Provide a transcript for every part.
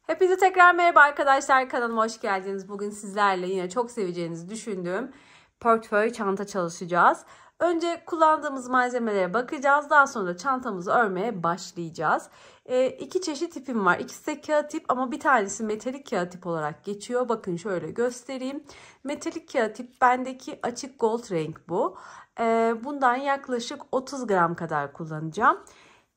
Hepinize tekrar merhaba arkadaşlar, kanalıma hoş geldiniz. Bugün sizlerle yine çok seveceğinizi düşündüğüm portföy çanta çalışacağız. Önce kullandığımız malzemelere bakacağız. Daha sonra çantamızı örmeye başlayacağız. İki çeşit ipim var. İkisi de kağıt ip ama bir tanesi metalik kağıt ip olarak geçiyor. Bakın şöyle göstereyim. Metalik kağıt ip bendeki açık gold renk bu. Bundan yaklaşık 30 gram kadar kullanacağım.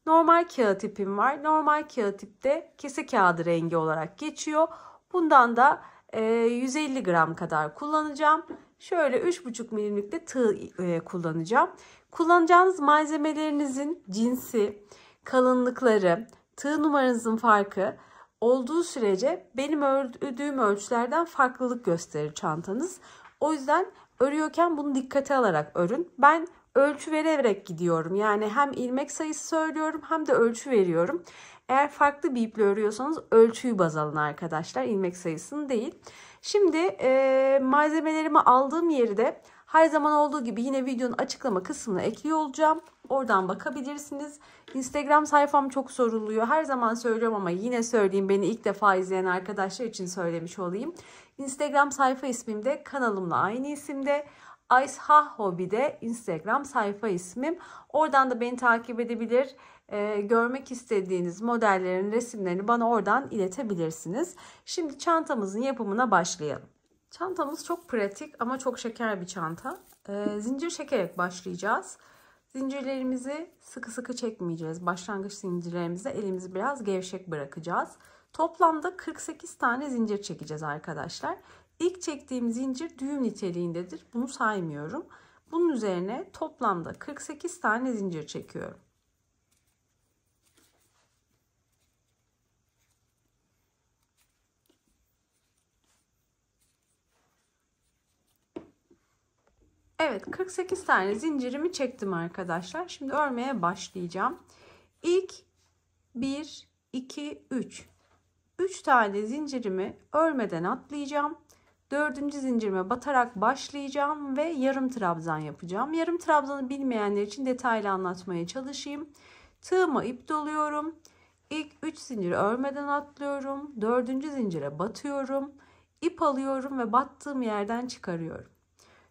Normal kağıt ipim var. Normal kağıt ipte kese kağıdı rengi olarak geçiyor. Bundan da 150 gram kadar kullanacağım. Şöyle 3,5 milimlikte tığ kullanacağım. Kullanacağınız malzemelerinizin cinsi, kalınlıkları, tığ numaranızın farkı olduğu sürece benim ördüğüm ölçülerden farklılık gösterir çantanız. O yüzden örüyorken bunu dikkate alarak örün. Ben ölçü vererek gidiyorum. Yani hem ilmek sayısı söylüyorum hem de ölçü veriyorum. Eğer farklı bir iple örüyorsanız ölçüyü baz alın arkadaşlar. İlmek sayısını değil. Şimdi malzemelerimi aldığım yeri de her zaman olduğu gibi yine videonun açıklama kısmına ekliyor olacağım. Oradan bakabilirsiniz. Instagram sayfam çok soruluyor. Her zaman söylüyorum ama yine söyleyeyim. Beni ilk defa izleyen arkadaşlar için söylemiş olayım. Instagram sayfa ismim de kanalımla aynı isimde. Aysha Hobby'de Instagram sayfa ismim. Oradan da beni takip edebilir. Görmek istediğiniz modellerin resimlerini bana oradan iletebilirsiniz. Şimdi çantamızın yapımına başlayalım. Çantamız çok pratik ama çok şeker bir çanta. Zincir çekerek başlayacağız. Zincirlerimizi sıkı sıkı çekmeyeceğiz. Başlangıç zincirlerimizde elimizi biraz gevşek bırakacağız. Toplamda 48 tane zincir çekeceğiz arkadaşlar. İlk çektiğim zincir düğüm niteliğindedir. Bunu saymıyorum. Bunun üzerine toplamda 48 tane zincir çekiyorum. Evet, 48 tane zincirimi çektim arkadaşlar. Şimdi örmeye başlayacağım. İlk 1, 2, 3. 3 tane zincirimi örmeden atlayacağım. 4. zincirime batarak başlayacağım ve yarım trabzan yapacağım. Yarım trabzanı bilmeyenler için detaylı anlatmaya çalışayım. Tığıma ip doluyorum. İlk 3 zincir örmeden atlıyorum. 4. zincire batıyorum. İp alıyorum ve battığım yerden çıkarıyorum.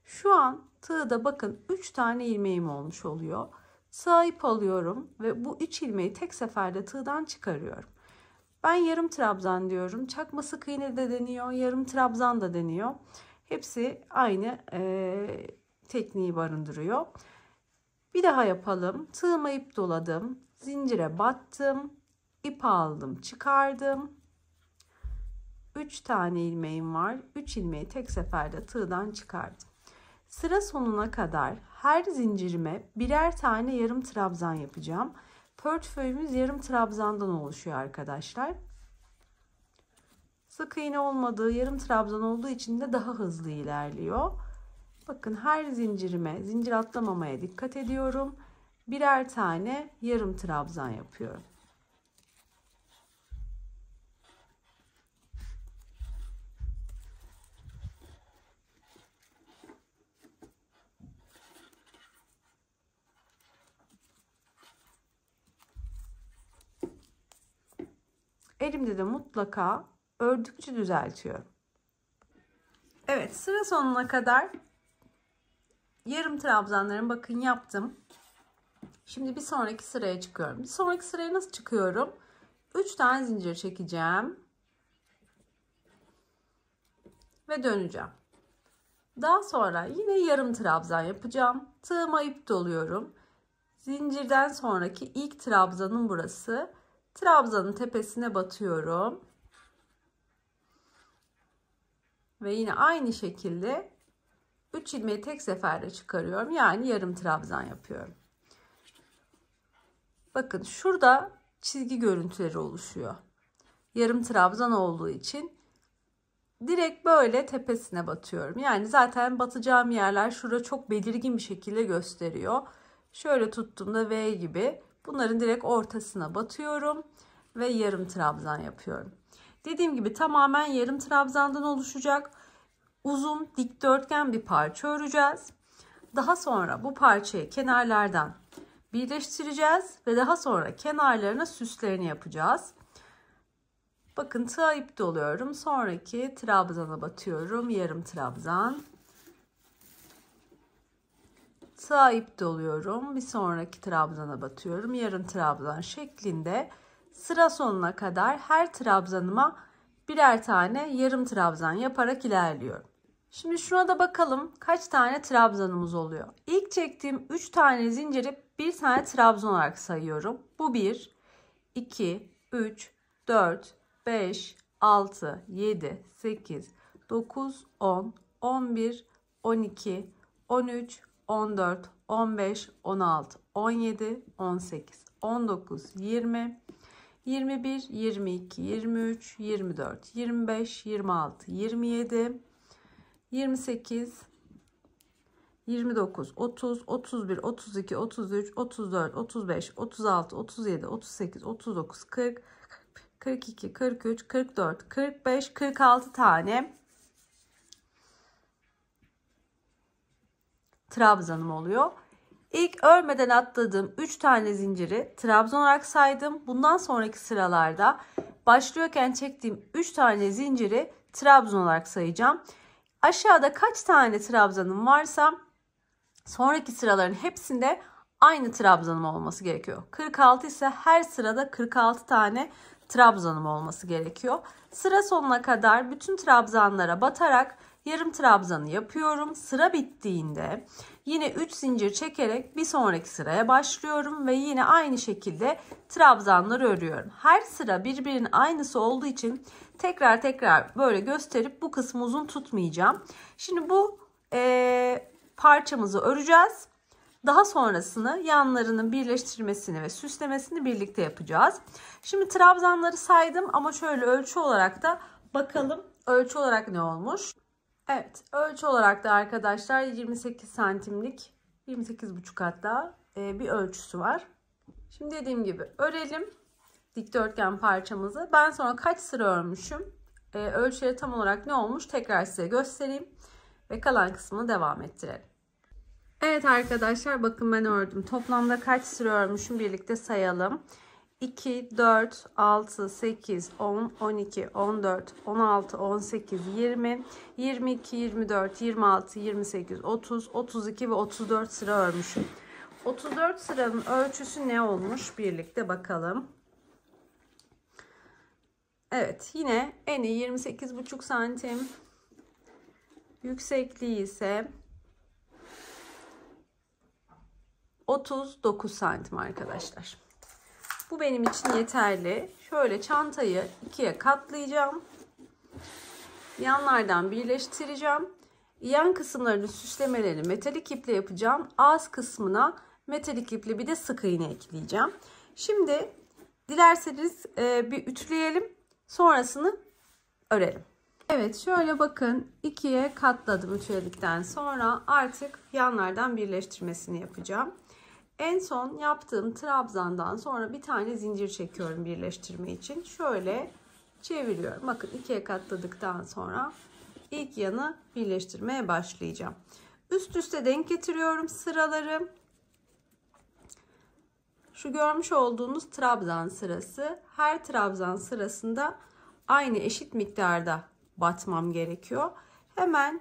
Şu an tığda bakın 3 tane ilmeğim olmuş oluyor. Sığa ip alıyorum ve bu 3 ilmeği tek seferde tığdan çıkarıyorum. Ben yarım trabzan diyorum. Çakma sık iğne de deniyor. Yarım trabzan da deniyor. Hepsi aynı tekniği barındırıyor. Bir daha yapalım. Tığıma ip doladım. Zincire battım. İp aldım. Çıkardım. 3 tane ilmeğim var. 3 ilmeği tek seferde tığdan çıkardım. Sıra sonuna kadar her zincirime birer tane yarım trabzan yapacağım. Portföyümüz yarım trabzandan oluşuyor arkadaşlar. Sık iğne olmadığı yarım trabzan olduğu için de daha hızlı ilerliyor. Bakın her zincirime zincir atlamamaya dikkat ediyorum. Birer tane yarım trabzan yapıyorum. Elimde de mutlaka ördükçe düzeltiyorum. Evet, sıra sonuna kadar yarım trabzanlarımı bakın yaptım. Şimdi bir sonraki sıraya çıkıyorum. Bir sonraki sıraya nasıl çıkıyorum? 3 tane zincir çekeceğim. Ve döneceğim. Daha sonra yine yarım trabzan yapacağım. Tığıma ip doluyorum. Zincirden sonraki ilk trabzanın burası. Trabzanın tepesine batıyorum. Ve yine aynı şekilde 3 ilmeği tek seferde çıkarıyorum. Yani yarım trabzan yapıyorum. Bakın şurada çizgi görüntüleri oluşuyor. Yarım trabzan olduğu için direkt böyle tepesine batıyorum. Yani zaten batacağım yerler şurada çok belirgin bir şekilde gösteriyor. Şöyle tuttuğumda V gibi bunların direkt ortasına batıyorum ve yarım trabzan yapıyorum. Dediğim gibi tamamen yarım trabzandan oluşacak uzun dikdörtgen bir parça öreceğiz. Daha sonra bu parçayı kenarlardan birleştireceğiz ve daha sonra kenarlarına süslerini yapacağız. Bakın tığa ip doluyorum. Sonraki trabzana batıyorum. Yarım trabzan. Tığa ip doluyorum. Bir sonraki trabzana batıyorum. Yarım trabzan şeklinde sıra sonuna kadar her trabzanıma birer tane yarım trabzan yaparak ilerliyorum. Şimdi şuna da bakalım kaç tane trabzanımız oluyor. İlk çektiğim 3 tane zinciri bir tane trabzan olarak sayıyorum. Bu 1, 2, 3, 4, 5, 6, 7, 8, 9, 10, 11, 12, 13, 14, 15, 16, 17, 18, 19, 20, 21, 22, 23, 24, 25, 26, 27, 28, 29, 30, 31, 32, 33, 34, 35, 36, 37, 38, 39, 40, 42, 43, 44, 45, 46 tane trabzanım oluyor. İlk örmeden atladığım 3 tane zinciri trabzan olarak saydım. Bundan sonraki sıralarda başlıyorken çektiğim 3 tane zinciri trabzan olarak sayacağım. Aşağıda kaç tane trabzanım varsa sonraki sıraların hepsinde aynı trabzanım olması gerekiyor. 46 ise her sırada 46 tane trabzanım olması gerekiyor. Sıra sonuna kadar bütün trabzanlara batarak yarım trabzanı yapıyorum. Sıra bittiğinde yine 3 zincir çekerek bir sonraki sıraya başlıyorum ve yine aynı şekilde trabzanları örüyorum. Her sıra birbirinin aynısı olduğu için tekrar böyle gösterip bu kısmı uzun tutmayacağım. Şimdi bu parçamızı öreceğiz. Daha sonrasını yanlarının birleştirmesini ve süslemesini birlikte yapacağız. Şimdi trabzanları saydım ama şöyle ölçü olarak da bakalım ölçü olarak ne olmuş. Evet, ölçü olarak da arkadaşlar 28 santimlik 28,5 hatta bir ölçüsü var. Şimdi dediğim gibi örelim dikdörtgen parçamızı. Ben sonra kaç sıra örmüşüm, ölçüleri tam olarak ne olmuş tekrar size göstereyim ve kalan kısmını devam ettirelim. Evet arkadaşlar bakın ben ördüm. Toplamda kaç sıra örmüşüm birlikte sayalım. 2, 4, 6, 8, 10, 12, 14, 16, 18, 20, 22, 24, 26, 28, 30, 32 ve 34 sıra örmüşüm. 34 sıranın ölçüsü ne olmuş birlikte bakalım. Evet yine eni 28,5 santim. Yüksekliği ise 39 santim arkadaşlar. Bu benim için yeterli. Şöyle çantayı ikiye katlayacağım. Yanlardan birleştireceğim. Yan kısımlarının süslemelerini metalik iple yapacağım. Ağız kısmına metalik iple bir de sık iğne ekleyeceğim. Şimdi dilerseniz bir ütüleyelim. Sonrasını örelim. Evet şöyle bakın ikiye katladım ütüledikten sonra artık yanlardan birleştirmesini yapacağım. En son yaptığım trabzandan sonra bir tane zincir çekiyorum birleştirme için. Şöyle çeviriyorum. Bakın ikiye katladıktan sonra ilk yanı birleştirmeye başlayacağım. Üst üste denk getiriyorum sıraları. Şu görmüş olduğunuz trabzan sırası. Her trabzan sırasında aynı eşit miktarda batmam gerekiyor. Hemen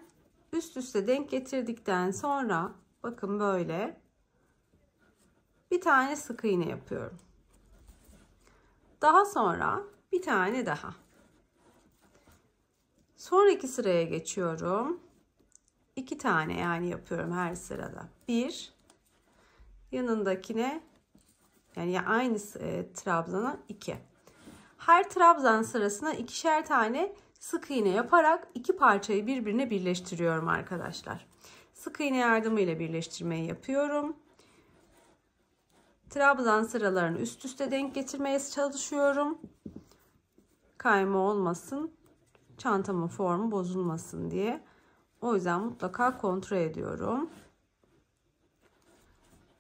üst üste denk getirdikten sonra bakın böyle bir tane sık iğne yapıyorum. Daha sonra bir tane daha. Sonraki sıraya geçiyorum. 2 tane yani yapıyorum her sırada. Bir yanındakine yani aynı trabzana 2. Her trabzan sırasına ikişer tane sık iğne yaparak iki parçayı birbirine birleştiriyorum arkadaşlar. Sık iğne yardımıyla birleştirmeyi yapıyorum. Trabzan sıralarını üst üste denk getirmeye çalışıyorum. Kayma olmasın, çantamın formu bozulmasın diye. O yüzden mutlaka kontrol ediyorum.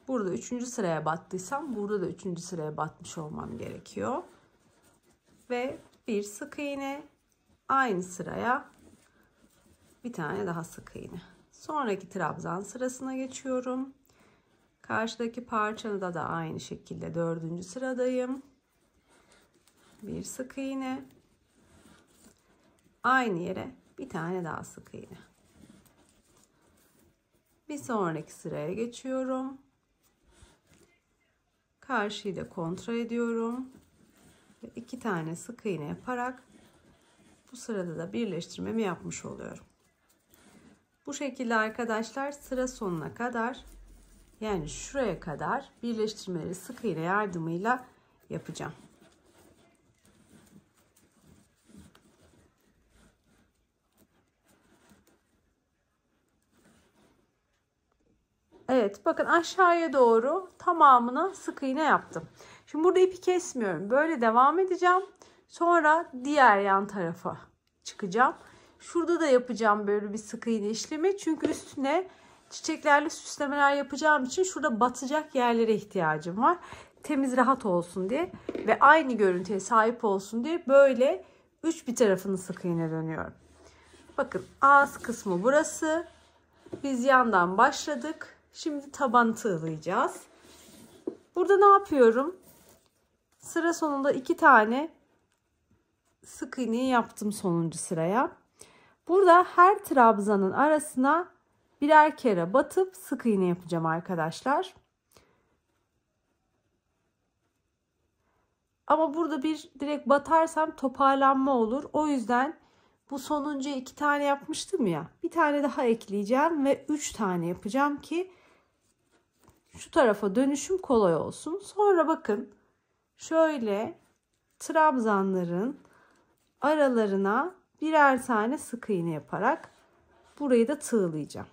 Burada 3. sıraya battıysam burada da 3. sıraya batmış olmam gerekiyor. Ve bir sık iğne, aynı sıraya bir tane daha sık iğne. Sonraki trabzan sırasına geçiyorum. Karşıdaki parçada da aynı şekilde 4. sıradayım. Bir sık iğne, Aynı yere bir tane daha sık iğne. Bir sonraki sıraya geçiyorum. Karşıyı da kontrol ediyorum. Ve 2 tane sık iğne yaparak bu sırada da birleştirmemi yapmış oluyorum. Bu şekilde arkadaşlar sıra sonuna kadar, yani şuraya kadar birleştirmeleri sık iğne yardımıyla yapacağım. Evet, bakın aşağıya doğru tamamına sık iğne yaptım. Şimdi burada ipi kesmiyorum. Böyle devam edeceğim. Sonra diğer yan tarafa çıkacağım. Şurada da yapacağım böyle bir sık iğne işlemi. Çünkü üstüne çiçeklerle süslemeler yapacağım için şurada batacak yerlere ihtiyacım var. Temiz, rahat olsun diye ve aynı görüntüye sahip olsun diye böyle bir tarafını sık iğne dönüyorum. Bakın ağız kısmı burası. Biz yandan başladık. Şimdi tabanı tığlayacağız. Burada ne yapıyorum? Sıra sonunda 2 tane sık iğneyi yaptım sonuncu sıraya. Burada her trabzanın arasına birer kere batıp sık iğne yapacağım arkadaşlar. Ama burada direkt batarsam toparlanma olur. O yüzden bu sonuncuya 2 tane yapmıştım ya. Bir tane daha ekleyeceğim ve 3 tane yapacağım ki şu tarafa dönüşüm kolay olsun. Sonra bakın şöyle trabzanların aralarına birer tane sık iğne yaparak burayı da tığlayacağım.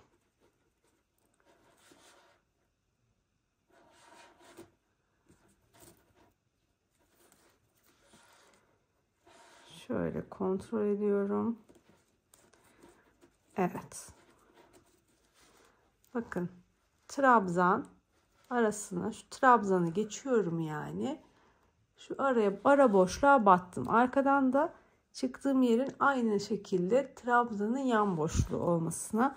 Şöyle kontrol ediyorum. Evet. Bakın trabzan arasına şu trabzanı geçiyorum yani. Şu ara boşluğa battım. Arkadan da çıktığım yerin aynı şekilde trabzanın yan boşluğu olmasına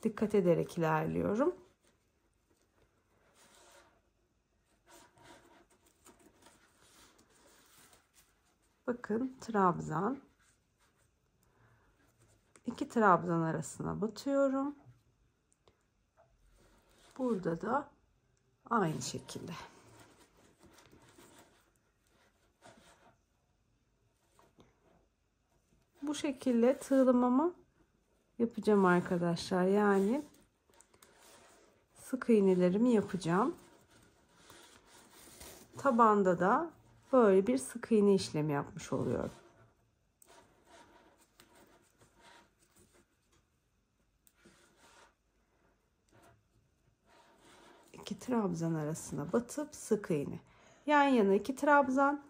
dikkat ederek ilerliyorum. Bakın trabzan. 2 trabzan arasına batıyorum. Burada da aynı şekilde. Bu şekilde tığlamamı yapacağım arkadaşlar. Yani sık iğnelerimi yapacağım. Tabanda da böyle bir sık iğne işlemi yapmış oluyorum. İki trabzan arasına batıp sık iğne. Yan yana 2 trabzan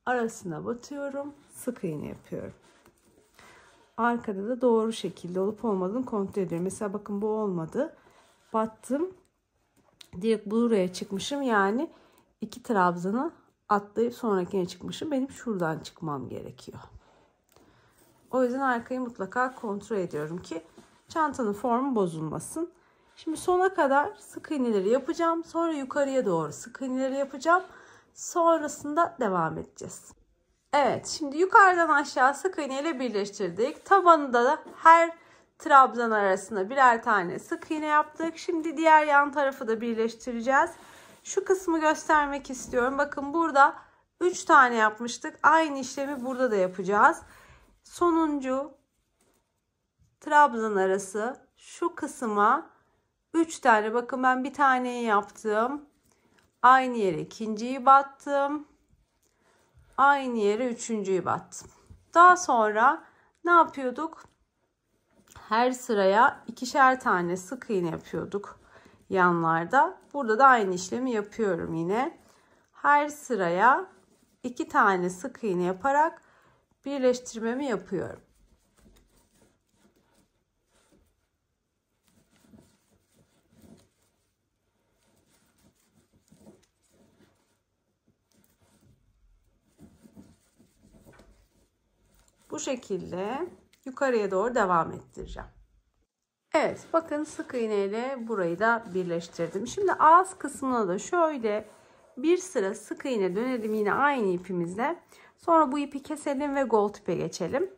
arasına batıyorum, sık iğne yapıyorum. Arkada da doğru şekilde olup olmadığını kontrol ediyorum. Mesela bakın bu olmadı. Battım. Direkt buraya çıkmışım. Yani 2 trabzanı atlayıp sonrakine çıkmışım. Benim şuradan çıkmam gerekiyor. O yüzden arkayı mutlaka kontrol ediyorum ki çantanın formu bozulmasın. Şimdi sona kadar sık iğneleri yapacağım. Sonra yukarıya doğru sık iğneleri yapacağım. Sonrasında devam edeceğiz. Evet, şimdi yukarıdan aşağı sık iğne ile birleştirdik. Tabanında da her trabzan arasına birer tane sık iğne yaptık. Şimdi diğer yan tarafı da birleştireceğiz. Şu kısmı göstermek istiyorum. Bakın burada 3 tane yapmıştık. Aynı işlemi burada da yapacağız. Sonuncu trabzan arası şu kısma 3 tane, bakın ben bir taneyi yaptım. Aynı yere ikinciyi battım. Aynı yere üçüncüyü battım. Daha sonra ne yapıyorduk? Her sıraya 2'şer tane sık iğne yapıyorduk yanlarda. Burada da aynı işlemi yapıyorum yine. Her sıraya 2 tane sık iğne yaparak birleştirmemi yapıyorum. Bu şekilde yukarıya doğru devam ettireceğim. Evet, bakın sık iğne ile burayı da birleştirdim. Şimdi ağız kısmına da şöyle bir sıra sık iğne dönelim yine aynı ipimizle. Sonra bu ipi keselim ve gold ipe geçelim.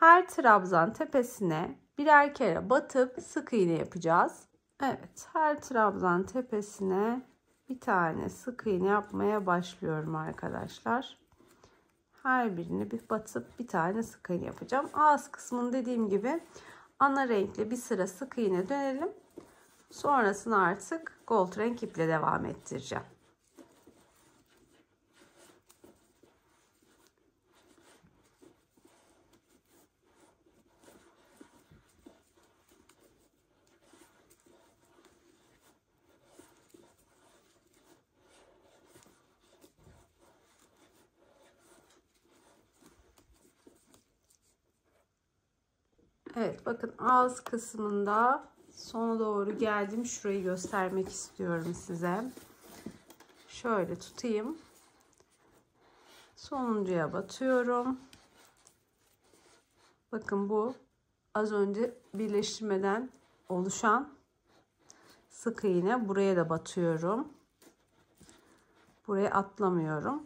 her trabzan tepesine birer kere batıp sık iğne yapacağız. Evet, her trabzan tepesine bir tane sık iğne yapmaya başlıyorum arkadaşlar. Her birini bir batıp bir tane sık iğne yapacağım. Ağız kısmını dediğim gibi ana renkli bir sıra sık iğne dönelim. Sonrasını artık gold renk iple devam ettireceğim. Evet, bakın ağız kısmında sona doğru geldim. Şurayı göstermek istiyorum size. Şöyle tutayım. Sonuncuya batıyorum. Bakın bu az önce birleştirmeden oluşan sık iğne. Buraya da batıyorum. Buraya atlamıyorum.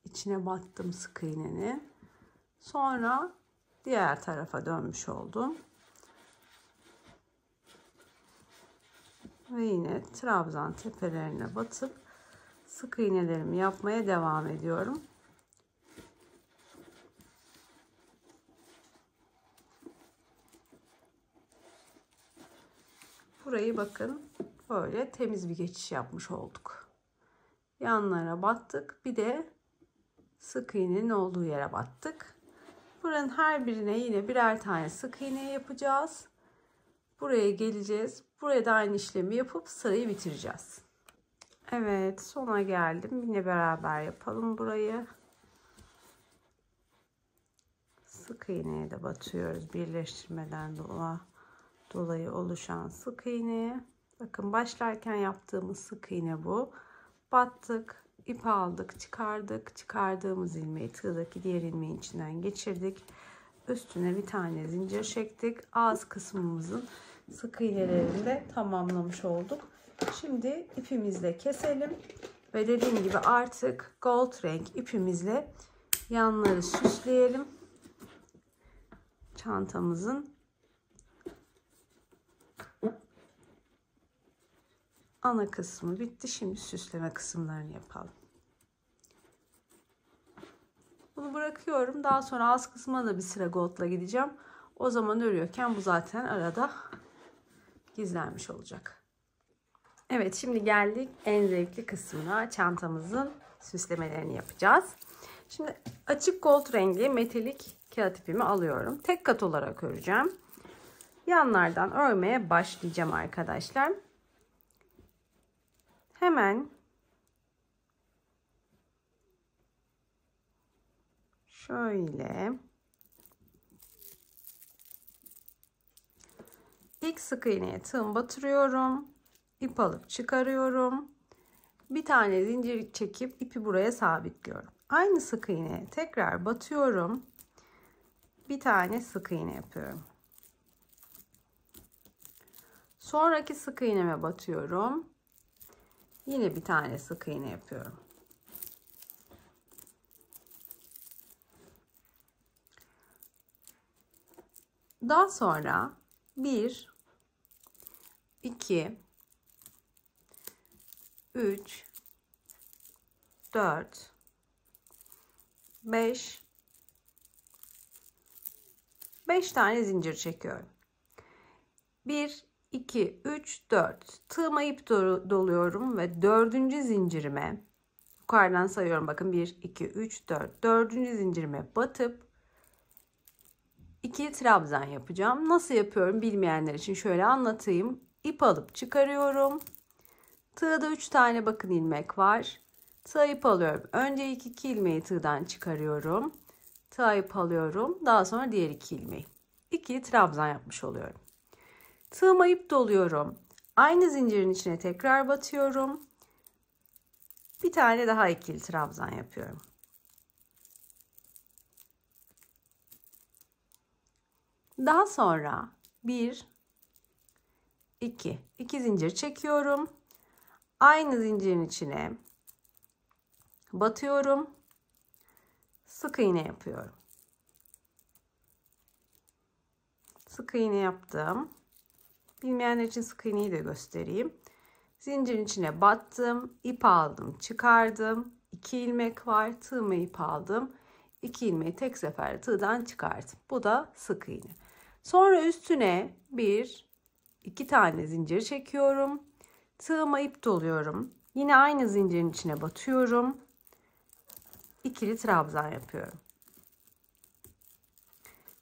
İçine battım sık iğnenin. Sonra diğer tarafa dönmüş oldum. Ve yine trabzan tepelerine batıp sık iğnelerimi yapmaya devam ediyorum. Burayı bakın böyle temiz bir geçiş yapmış olduk. Yanlara battık. Bir de sık iğnenin olduğu yere battık. Buranın her birine yine birer tane sık iğne yapacağız. Buraya geleceğiz. Buraya da aynı işlemi yapıp sırayı bitireceğiz. Evet, sona geldim. Yine beraber yapalım burayı. Sık iğneye de batıyoruz. Birleştirmeden dolayı oluşan sık iğneye. Bakın başlarken yaptığımız sık iğne bu. Battık, ip aldık, çıkardık. Çıkardığımız ilmeği tığdaki diğer ilmeğin içinden geçirdik. Üstüne bir tane zincir çektik. Ağız kısmımızın sık iğnelerini de tamamlamış olduk. Şimdi ipimizle keselim. Ve dediğim gibi artık gold renk ipimizle yanları süsleyelim. Çantamızın ana kısmı bitti. Şimdi süsleme kısımlarını yapalım. Bunu bırakıyorum. Daha sonra ağız kısmına da bir sıra gold'la gideceğim. O zaman örüyorken bu zaten arada gizlenmiş olacak. Evet, şimdi geldik en zevkli kısmına. Çantamızın süslemelerini yapacağız. Şimdi açık gold rengi metalik kağıt ipimi alıyorum. Tek kat olarak öreceğim. Yanlardan örmeye başlayacağım arkadaşlar. Hemen şöyle ilk sık iğneye tığım batırıyorum. İp alıp çıkarıyorum. Bir tane zincir çekip ipi buraya sabitliyorum. Aynı sık iğneye tekrar batıyorum. Bir tane sık iğne yapıyorum. Sonraki sık iğneme batıyorum. Yine bir tane sık iğne yapıyorum. Daha sonra 1 2 3 4 5 tane zincir çekiyorum. 1 2 3 4 tığıma ip doluyorum ve 4. zincirime yukarıdan sayıyorum, bakın 1 2 3 4 4. zincirime batıp 2 trabzan yapacağım. Nasıl yapıyorum bilmeyenler için şöyle anlatayım. İp alıp çıkarıyorum. Tığda 3 tane bakın ilmek var. Tığa ip alıyorum. Önce ilk 2 ilmeği tığdan çıkarıyorum. Tığa ip alıyorum. Daha sonra diğer 2 ilmeği. 2 trabzan yapmış oluyorum. Tığıma ip doluyorum. Aynı zincirin içine tekrar batıyorum. Bir tane daha ikili trabzan yapıyorum. Daha sonra 1 2 zincir çekiyorum. Aynı zincirin içine batıyorum. Sık iğne yapıyorum. sık iğne yaptım. Bilmeyenler için sık iğneyi de göstereyim. Zincirin içine battım, ip aldım, çıkardım. 2 ilmek var, tığıma ip aldım. 2 ilmeği tek seferde tığdan çıkardım. Bu da sık iğne. Sonra üstüne 2 tane zincir çekiyorum. Tığıma ip doluyorum. Yine aynı zincirin içine batıyorum. İkili trabzan yapıyorum.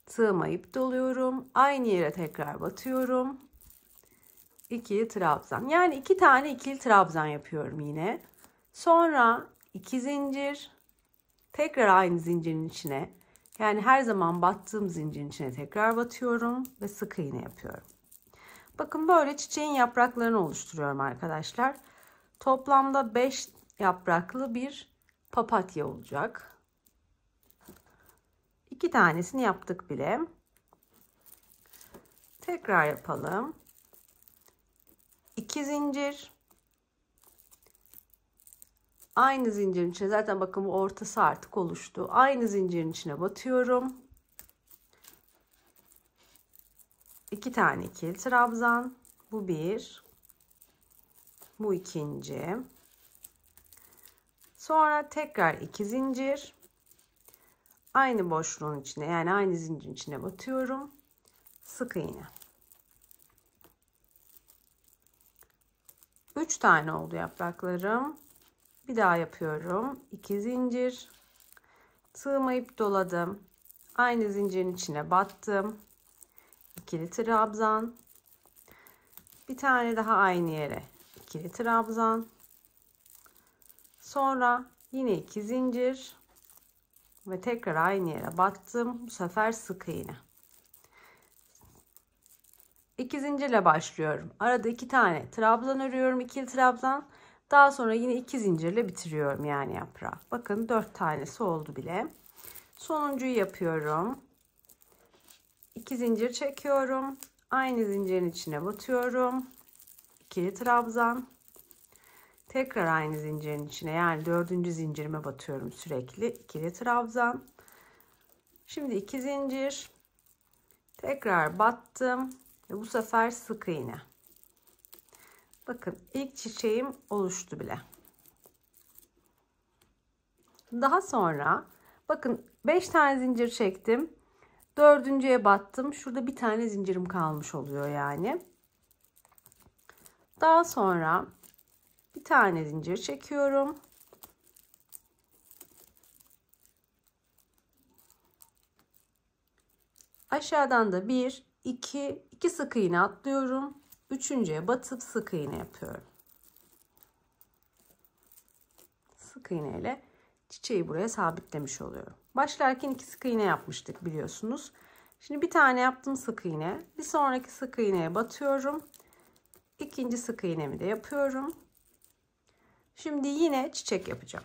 Tığıma ip doluyorum. Aynı yere tekrar batıyorum. İkili trabzan. Yani 2 tane ikili trabzan yapıyorum yine. Sonra 2 zincir. Tekrar aynı zincirin içine. Yani her zaman battığım zincirin içine tekrar batıyorum ve sık iğne yapıyorum. Bakın böyle çiçeğin yapraklarını oluşturuyorum arkadaşlar. Toplamda 5 yapraklı bir papatya olacak. 2 tanesini yaptık bile. Tekrar yapalım. 2 zincir. Aynı zincirin içine, zaten bakın bu ortası artık oluştu. Aynı zincirin içine batıyorum. 2 tane ikili trabzan. Bu bir. Bu ikinci. Sonra tekrar 2 zincir. Aynı boşluğun içine, yani aynı zincirin içine batıyorum. Sık iğne. 3 tane oldu yapraklarım. Bir daha yapıyorum. 2 zincir. Tığıma ip doladım. Aynı zincirin içine battım. İkili trabzan. Bir tane daha aynı yere. İkili trabzan. Sonra yine 2 zincir. Ve tekrar aynı yere battım. Bu sefer sık iğne. 2 zincirle başlıyorum. Arada 2 tane trabzan örüyorum. İkili trabzan. Daha sonra yine 2 zincirle bitiriyorum yani yaprağı. Bakın 4 tanesi oldu bile. Sonuncuyu yapıyorum. 2 zincir çekiyorum. Aynı zincirin içine batıyorum. İkili trabzan. Tekrar aynı zincirin içine, yani 4. zincirime batıyorum sürekli. İkili trabzan. Şimdi 2 zincir. Tekrar battım. Ve bu sefer sık iğne. Bakın ilk çiçeğim oluştu bile. Daha sonra bakın 5 tane zincir çektim. 4.'ye battım. Şurada bir tane zincirim kalmış oluyor yani. Daha sonra bir tane zincir çekiyorum. Aşağıdan da 2 sık iğne atlıyorum. 3.'ye batıp sık iğne yapıyorum. Sık iğne ile çiçeği buraya sabitlemiş oluyorum. Başlarken 2 sık iğne yapmıştık biliyorsunuz. Şimdi bir tane yaptım sık iğne. Bir sonraki sık iğneye batıyorum. İkinci sık iğnemi de yapıyorum. Şimdi yine çiçek yapacağım.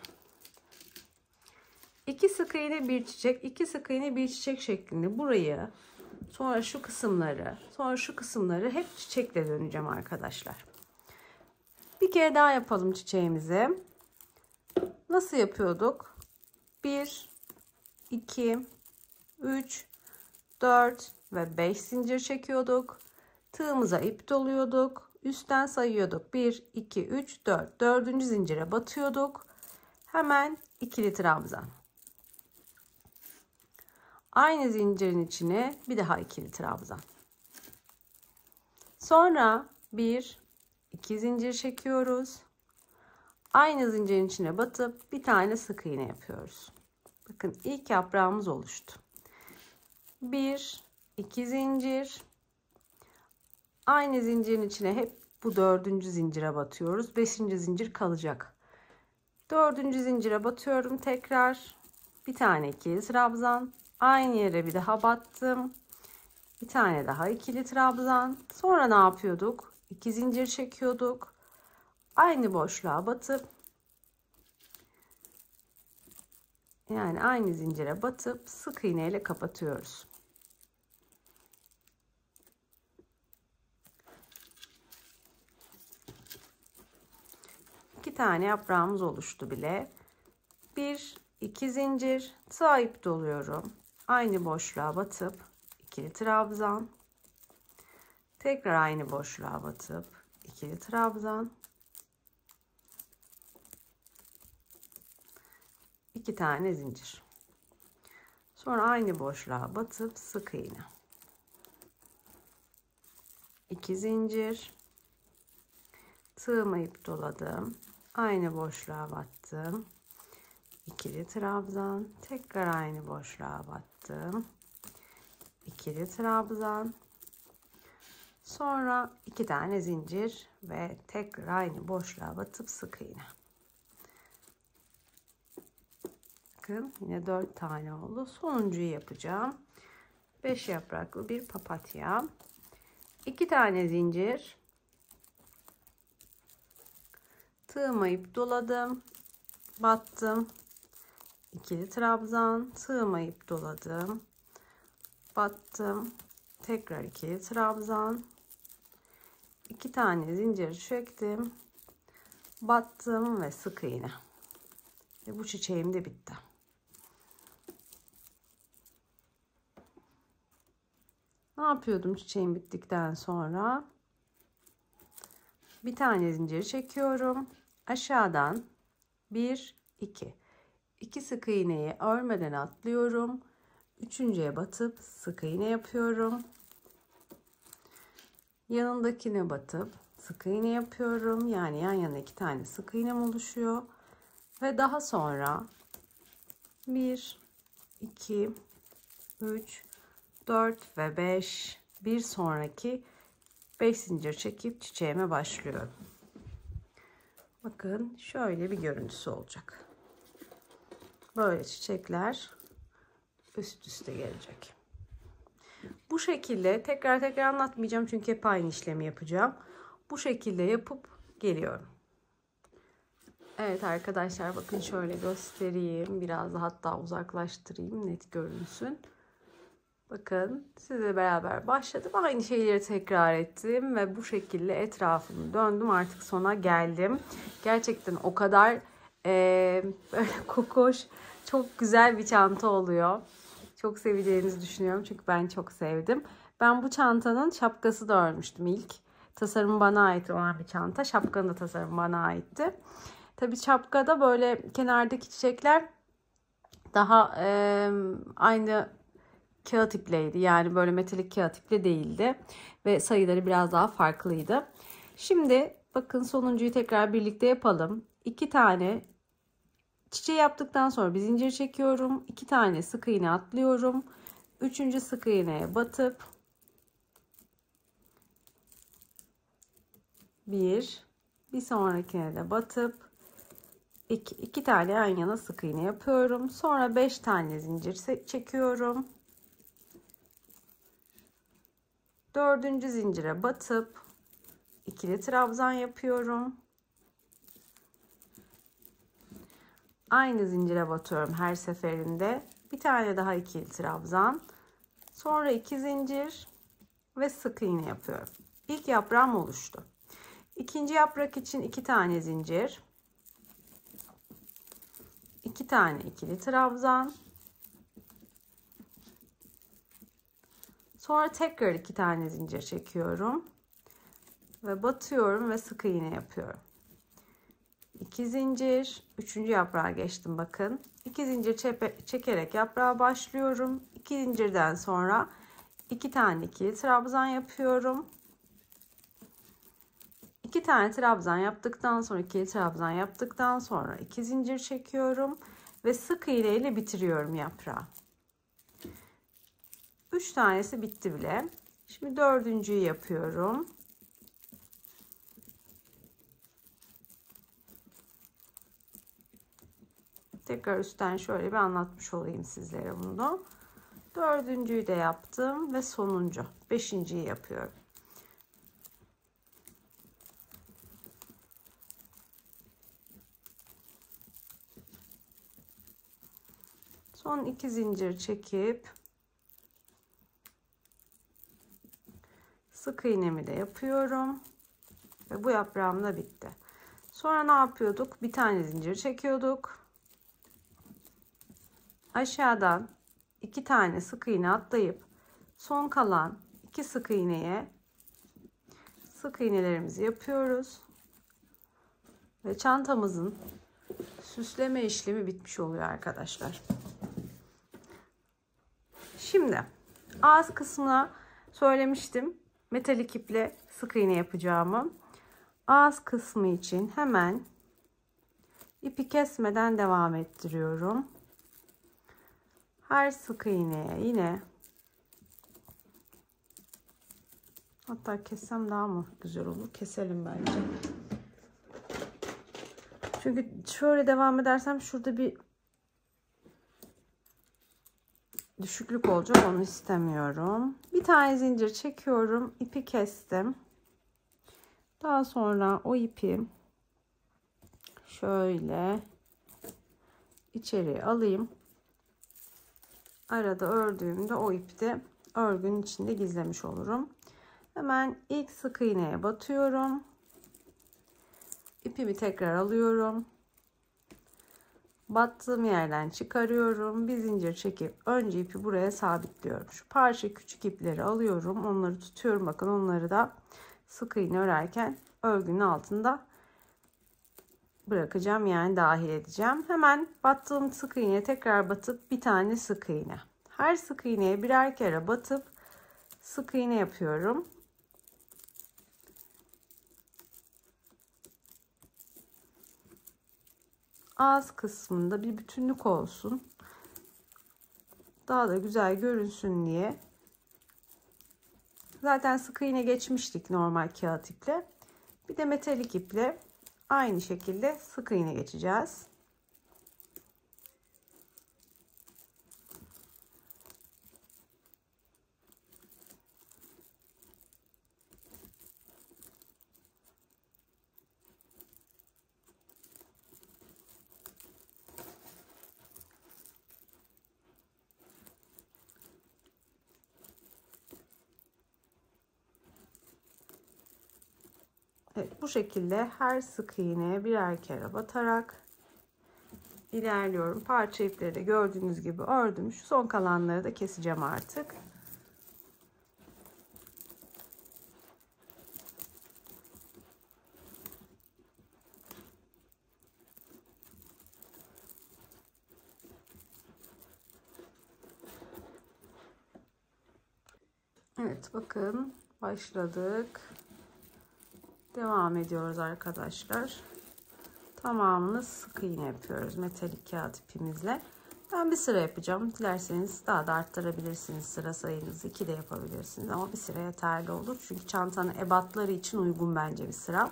2 sık iğne bir çiçek, 2 sık iğne bir çiçek şeklinde burayı, sonra şu kısımları, sonra şu kısımları hep çiçekle döneceğim arkadaşlar. Bir kere daha yapalım çiçeğimizi. Nasıl yapıyorduk? 1, 2, 3, 4 ve 5 zincir çekiyorduk. Tığımıza ip doluyorduk. Üstten sayıyorduk. 1, 2, 3, 4. 4. zincire batıyorduk. Hemen ikili trabzan. Aynı zincirin içine bir daha ikili trabzan. Sonra 1, 2 zincir çekiyoruz. Aynı zincirin içine batıp bir tane sık iğne yapıyoruz. Bakın ilk yaprağımız oluştu. 1, 2 zincir. Aynı zincirin içine hep bu 4. zincire batıyoruz. 5. zincir kalacak. 4. zincire batıyorum tekrar. Bir tane ikili trabzan. Aynı yere bir daha battım. Bir tane daha ikili trabzan. Sonra ne yapıyorduk? 2 zincir çekiyorduk. Aynı boşluğa batıp, yani aynı zincire batıp sık iğne ile kapatıyoruz. İki tane yaprağımız oluştu bile. 1, 2 zincir, tığa ip doluyorum. Aynı boşluğa batıp ikili trabzan. Tekrar aynı boşluğa batıp ikili trabzan, 2 tane zincir. Sonra aynı boşluğa batıp sık iğne, 2 zincir, tığımı ip doladım, aynı boşluğa battım, ikili trabzan, tekrar aynı boşluğa battım, ikili trabzan, sonra 2 tane zincir ve tekrar aynı boşluğa batıp sık iğne. Bakın yine 4 tane oldu. Sonuncuyu yapacağım. 5 yapraklı bir papatya. 2 tane zincir. Tığıma ip doladım. Battım. İkili trabzan. Tığıma ip doladım. Battım. Tekrar ikili trabzan. 2 tane zincir çektim. Battım ve sık iğne. Ve bu çiçeğim de bitti. Ne yapıyordum çiçeğim bittikten sonra? Bir tane zincir çekiyorum. Aşağıdan 1, 2. 2 sık iğneyi örmeden atlıyorum. Üçüncüye batıp sık iğne yapıyorum. Yanındakine batıp sık iğne yapıyorum. Yani yan yana 2 tane sık iğnem oluşuyor. Ve daha sonra 1, 2, 3, 4 ve 5, bir sonraki 5 zincir çekip çiçeğime başlıyorum. Bakın şöyle bir görüntüsü olacak. Böyle çiçekler üst üste gelecek. Bu şekilde tekrar anlatmayacağım çünkü hep aynı işlemi yapacağım. Bu şekilde yapıp geliyorum. Evet arkadaşlar, bakın şöyle göstereyim. Biraz da hatta uzaklaştırayım, net görünsün. Bakın sizle beraber başladım. Aynı şeyleri tekrar ettim ve bu şekilde etrafını döndüm. Artık sona geldim. Gerçekten o kadar böyle kokoş, çok güzel bir çanta oluyor. Çok seveceğinizi düşünüyorum çünkü ben çok sevdim. Ben bu çantanın şapkası da örmüştüm ilk. Tasarımı bana ait olan bir çanta. Şapkanın da tasarımı bana aitti. Tabii şapkada böyle kenardaki çiçekler daha aynı kağıt ipleydi. Yani böyle metalik kağıt iple değildi. Ve sayıları biraz daha farklıydı. Şimdi bakın sonuncuyu tekrar birlikte yapalım. 2 tane çiçeği yaptıktan sonra bir zincir çekiyorum. 2 tane sık iğne atlıyorum. 3. sık iğneye batıp 1, bir sonrakine de batıp 2 tane yan yana sık iğne yapıyorum. Sonra 5 tane zincir çekiyorum. 4. zincire batıp ikili trabzan yapıyorum. Aynı zincire batıyorum her seferinde. Bir tane daha ikili trabzan. Sonra 2 zincir ve sık iğne yapıyorum. İlk yaprağım oluştu. İkinci yaprak için 2 tane zincir. 2 tane ikili trabzan. Sonra tekrar 2 tane zincir çekiyorum. Ve batıyorum ve sık iğne yapıyorum. 2 zincir. 3. yaprağa geçtim bakın. 2 zincir çekerek yaprağa başlıyorum. 2 zincirden sonra 2 tane ikili trabzan yapıyorum. 2 tane trabzan yaptıktan sonra ikili trabzan yaptıktan sonra 2 zincir çekiyorum ve sık iğne ile bitiriyorum yaprağı. 3 tanesi bitti bile. Şimdi 4.'yü yapıyorum. Tekrar üstten şöyle bir anlatmış olayım sizlere bunu. 4.'yü de yaptım ve sonuncu 5.'yi yapıyorum. Son 2 zincir çekip sık iğnemi de yapıyorum ve bu yaprağım da bitti. Sonra ne yapıyorduk? Bir tane zincir çekiyorduk. Aşağıdan 2 tane sık iğne atlayıp son kalan 2 sık iğneye sık iğnelerimizi yapıyoruz. Ve çantamızın süsleme işlemi bitmiş oluyor arkadaşlar. Şimdi ağız kısmına söylemiştim metalik iple sık iğne yapacağımı. Ağız kısmı için hemen ipi kesmeden devam ettiriyorum. Her sık iğneye yine, hatta kessem daha mı güzel olur? Keselim bence. Çünkü şöyle devam edersem şurada bir düşüklük olacak, onu istemiyorum. Bir tane zincir çekiyorum, ipi kestim. Daha sonra o ipi şöyle içeriye alayım. Arada ördüğümde o ipi de örgünün içinde gizlemiş olurum. Hemen ilk sık iğneye batıyorum. İpimi tekrar alıyorum. Battığım yerden çıkarıyorum. Bir zincir çekip önce ipi buraya sabitliyorum. Şu parça küçük ipleri alıyorum. Onları tutuyorum. Bakın onları da sık iğne örerken örgünün altında bırakacağım. Yani dahil edeceğim. Hemen battığım sık iğneye tekrar batıp bir tane sık iğne. Her sık iğneye birer kere batıp sık iğne yapıyorum. Ağız kısmında bir bütünlük olsun. Daha da güzel görünsün diye. Zaten sık iğne geçmiştik normal kağıt iple. Bir de metalik iple aynı şekilde sık iğne geçeceğiz. Evet, bu şekilde her sık iğneye birer kere batarak ilerliyorum. Parça ipleri de gördüğünüz gibi ördüm. Şu son kalanları da keseceğim artık. Evet, bakın başladık. Devam ediyoruz arkadaşlar. Tamamını sık iğne yapıyoruz metalik kağıt ipimizle. Ben bir sıra yapacağım. Dilerseniz daha da arttırabilirsiniz sıra sayınızı. 2 de yapabilirsiniz ama bir sıra yeterli olur. Çünkü çantanın ebatları için uygun bence bir sıra.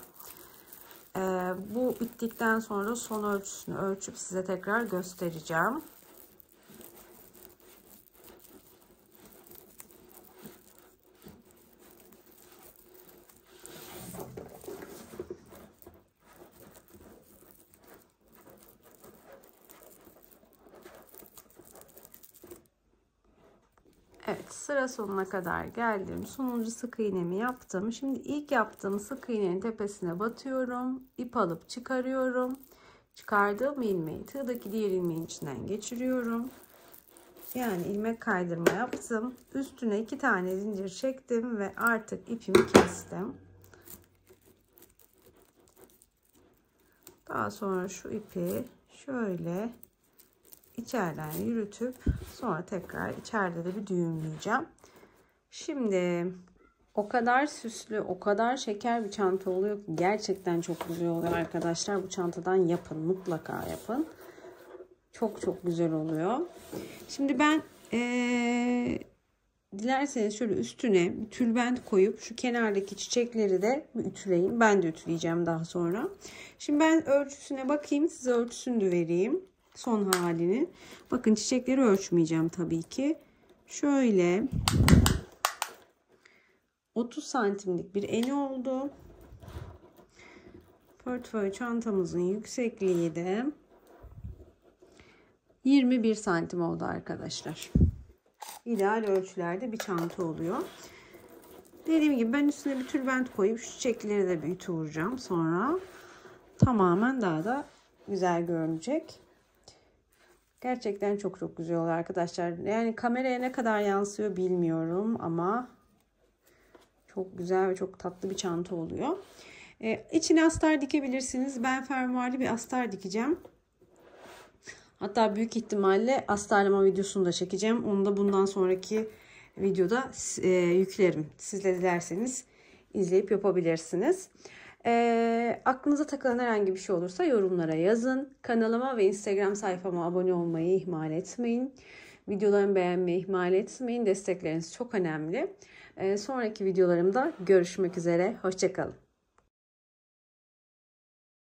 Bu bittikten sonra son ölçüsünü ölçüp size tekrar göstereceğim. Evet, sıra sonuna kadar geldim. Sonuncu sık iğnemi yaptım. Şimdi ilk yaptığım sık iğnenin tepesine batıyorum. İp alıp çıkarıyorum. Çıkardığım ilmeği tığdaki diğer ilmeğin içinden geçiriyorum. Yani ilmek kaydırma yaptım. Üstüne 2 tane zincir çektim ve artık ipimi kestim. Daha sonra şu ipi şöyle içeriden yürütüp sonra tekrar içeride de bir düğümleyeceğim. Şimdi o kadar süslü, o kadar şeker bir çanta oluyor ki gerçekten çok güzel oluyor arkadaşlar. Bu çantadan yapın, mutlaka yapın. Çok çok güzel oluyor. Şimdi ben dilerseniz şöyle üstüne bir tülbent koyup şu kenardaki çiçekleri de ütüleyin. Ben de ütüleyeceğim daha sonra. Şimdi ben ölçüsüne bakayım, size ölçüsünü de vereyim. Son halini. Bakın çiçekleri ölçmeyeceğim tabii ki. Şöyle 30 santimlik bir eni oldu. Portföy çantamızın yüksekliği de 21 santim oldu arkadaşlar. İdeal ölçülerde bir çanta oluyor. Dediğim gibi ben üstüne bir tülbent koyup şu çiçekleri de bir ütü vuracağım. Sonra tamamen daha da güzel görünecek. Gerçekten çok çok güzel oluyor arkadaşlar. Yani kameraya ne kadar yansıyor bilmiyorum ama Çok güzel ve çok tatlı bir çanta oluyor. İçine astar dikebilirsiniz. Ben fermuarlı bir astar dikeceğim. Hatta büyük ihtimalle astarlama videosunu da çekeceğim. Onu da bundan sonraki videoda yüklerim. Siz de dilerseniz izleyip yapabilirsiniz. Aklınıza takılan herhangi bir şey olursa yorumlara yazın. Kanalıma ve Instagram sayfama abone olmayı ihmal etmeyin. Videolarımı beğenmeyi ihmal etmeyin. Destekleriniz çok önemli. Sonraki videolarımda görüşmek üzere. Hoşça kalın.